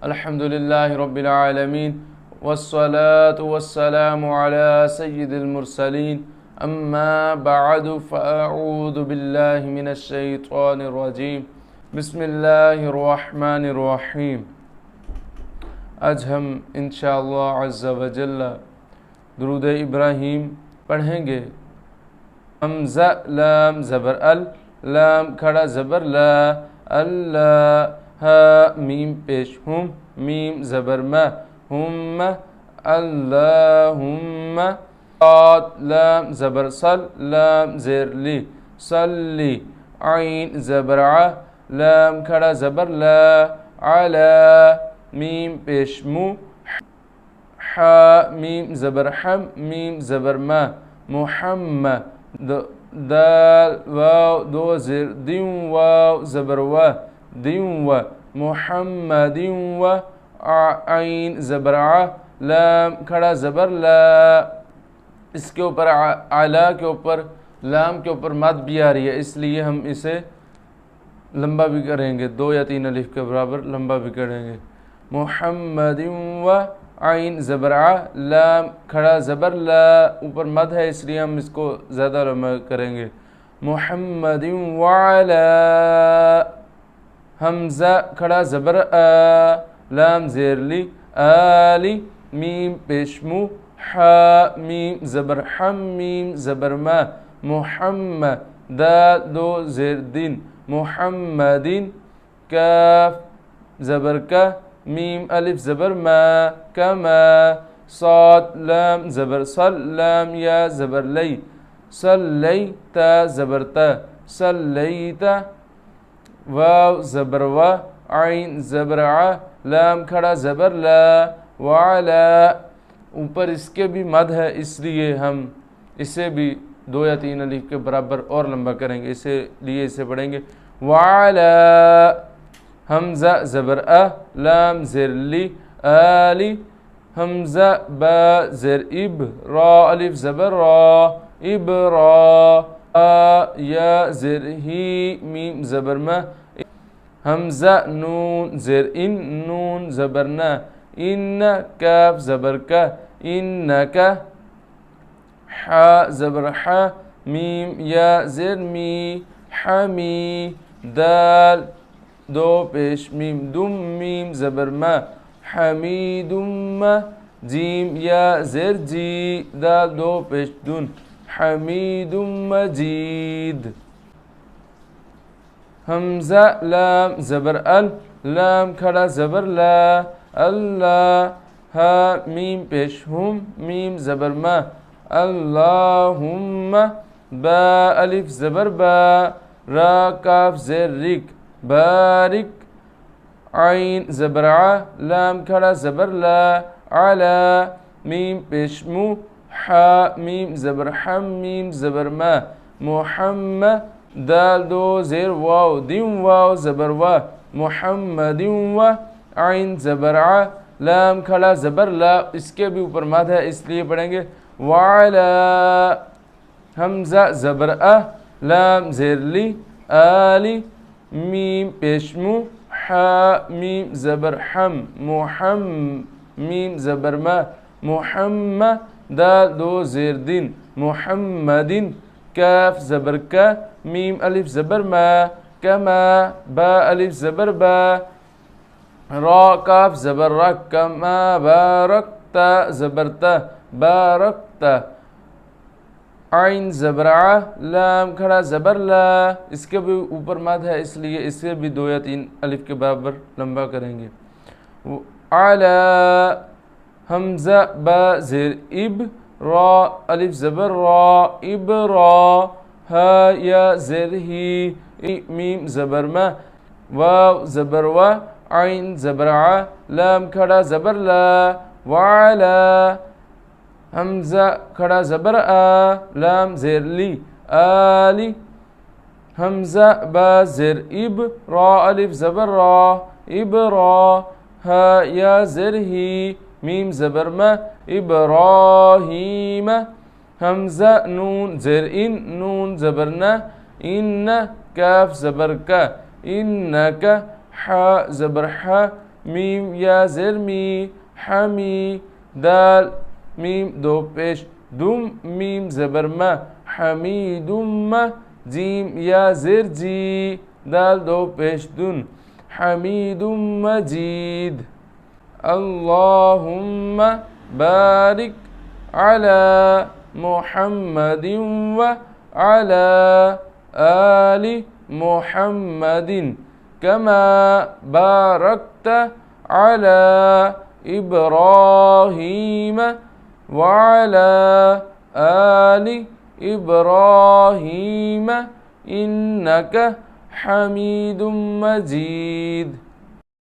अल्हम्दुलिल्लाहि रब्बिल आलमीन वस्सलातु वस्सलामु अला सय्यिदिल मुरसलीन अम्मा बअदु फ़अऊज़ु बिल्लाहि मिनश शैतानिर रजीम बिस्मिल्लाहिर रहमानिर रहीम। आज हम इंशाअल्लाह अज़्ज़ा व जल्ला दुरूद इब्राहीम पढ़ेंगे। हमज़ा लाम ज़बर अल, लाम खड़ा ज़बर ला, अल्लाह हा मीम पेश हुम, मीम ज़बर मा, हुम्मा अल्लाहुम्मा, साद लाम ज़बर सल, लाम ज़ेर ली, सल्ली, आइन ज़बर आ, लाम खड़ा ज़बर ला, अला मीम पेश मु, हा मीम ज़बर हम, मीम ज़बर मा, मुहम्मा, दाल वाव दो ज़ेर दिम वाव ज़बर वा, दिम व, मुहम्मदिन व, आइन ज़बर आ, लाम खड़ा ज़बर ला। इसके ऊपर आला के ऊपर लाम के ऊपर मद भी आ रही है, इसलिए हम इसे लंबा भी करेंगे, 2 या 3 अलिफ के बराबर लंबा भी करेंगे। मुहम्मदिन व, आइन ज़बर आ, लाम खड़ा ज़बर ला, ऊपर मद है इसलिए हम इसको ज़्यादा लंबा करेंगे। मुहम्मदिन व अला, हमज़ा खड़ा ज़बर आ, लाम ज़ेर ली, आली मीम पेशमू, हा मीम ज़बर हम, मीम ज़बर मा, मुहम्मद दाल दो ज़ेर दिन, मुहम्मदिन, काफ ज़बर का, मीम अलिफ ज़बर मा, कमा, साद लाम ज़बर सल, लाम या ज़बर लई, सल्लैता ज़बर ता, सल्लैता, वाव ज़बर वा, आइन ज़बर आ, लाम खड़ा ज़बर ला, वाला, ऊपर इसके भी मद है इसलिए हम इसे भी 2 या 3 अलिफ के बराबर और लंबा करेंगे, इसलिए इसे पढ़ेंगे। वाला, हमज़ा ज़बर आ, लाम ज़ेर ली, आली, हमज़ा बा ज़ेर इब, रा अलिफ ज़बर रा, इब रा, आ या ज़ेर ही, मीम ज़बर मा, हमज़ा नून ज़ेर इन, नून ज़बर ना, इन काफ ज़बर का, इन का, हा ज़बर हा, मीम या ज़ेर मी, हमी, दाल दो पेश मीम दुम, मीम ज़बर मा, हमीदुम्मा, जीम या ज़ेर जी, दाल दो पेश दुन, हमीदुम मजीद। हमज़ा लाम ज़बर अल, लाम खड़ा ज़बर ला, अल्लाह हा मीम पेश हुम, मीम ज़बर मा, अल्लाहुम्मा, बा अलिफ ज़बर बा, रा काफ ज़ेर रिक, बारिक, आइन ज़बर आ, लाम खड़ा ज़बर ला, अला मीम पेश मु, हा मीम ज़बर हम, मीम ज़बर मा, मुहम्मद दाल दो ज़ेर वाव, दिम वाव ज़बर वा, मुहम्मदिन व, आइन ज़बर आ, लाम खड़ा ज़बर ला, इसके भी ऊपर मद है इसलिए पढ़ेंगे। वाला, हमज़ा ज़बर आ, लाम ज़ेर ली, आली, मीम पेशमू, हा मीम ज़बर हम, मुहम, मीम ज़बर मा, मुहम्मद दाल दो ज़ेर दिन, मुहम्मदिन, काफ ज़बर का, मीम अलिफ ज़बर मा, कमा, बा अलिफ ज़बर बा, रा काफ ज़बर रक, कमा बारकता ज़बरता, बारकता, आइन ज़बर आ, लाम खड़ा ज़बर ला, इसके भी ऊपर मद है इसलिए इसे भी 2 या 3 अलिफ के बराबर लंबा करेंगे। आला, हमज़ा बा ज़ेर इब, रा अलिफ ज़बर रा, इब रा, हा या ज़ेर ही, मीम ज़बर मा, वाव ज़बर वा, आइन ज़बर आ, लाम खड़ा ज़बर ला, वाला, हमज़ा खड़ा ज़बर आ, लाम ज़ेर ली, आली, हमज़ा बा ज़ेर इब, रा अलिफ ज़बर रा, इब रा, हा या ज़ेर ही, मीम ज़बर मा, इब्राहीम, हमज़ा नून ज़ेर इन, नून ज़बर ना, इन काफ ज़बर का, इन्नका, हा ज़बर हा, मीम या ज़ेर मी हमी दाल मीम दो पेश दुम मीम ज़बर म हमीदुम म जीम या ज़ेर जी दाल दो पेश दुन हमीदुम मजीद اللهم بارك على محمد وعلى آل محمد كما باركت على إبراهيم وعلى آل إبراهيم إنك حميد مجيد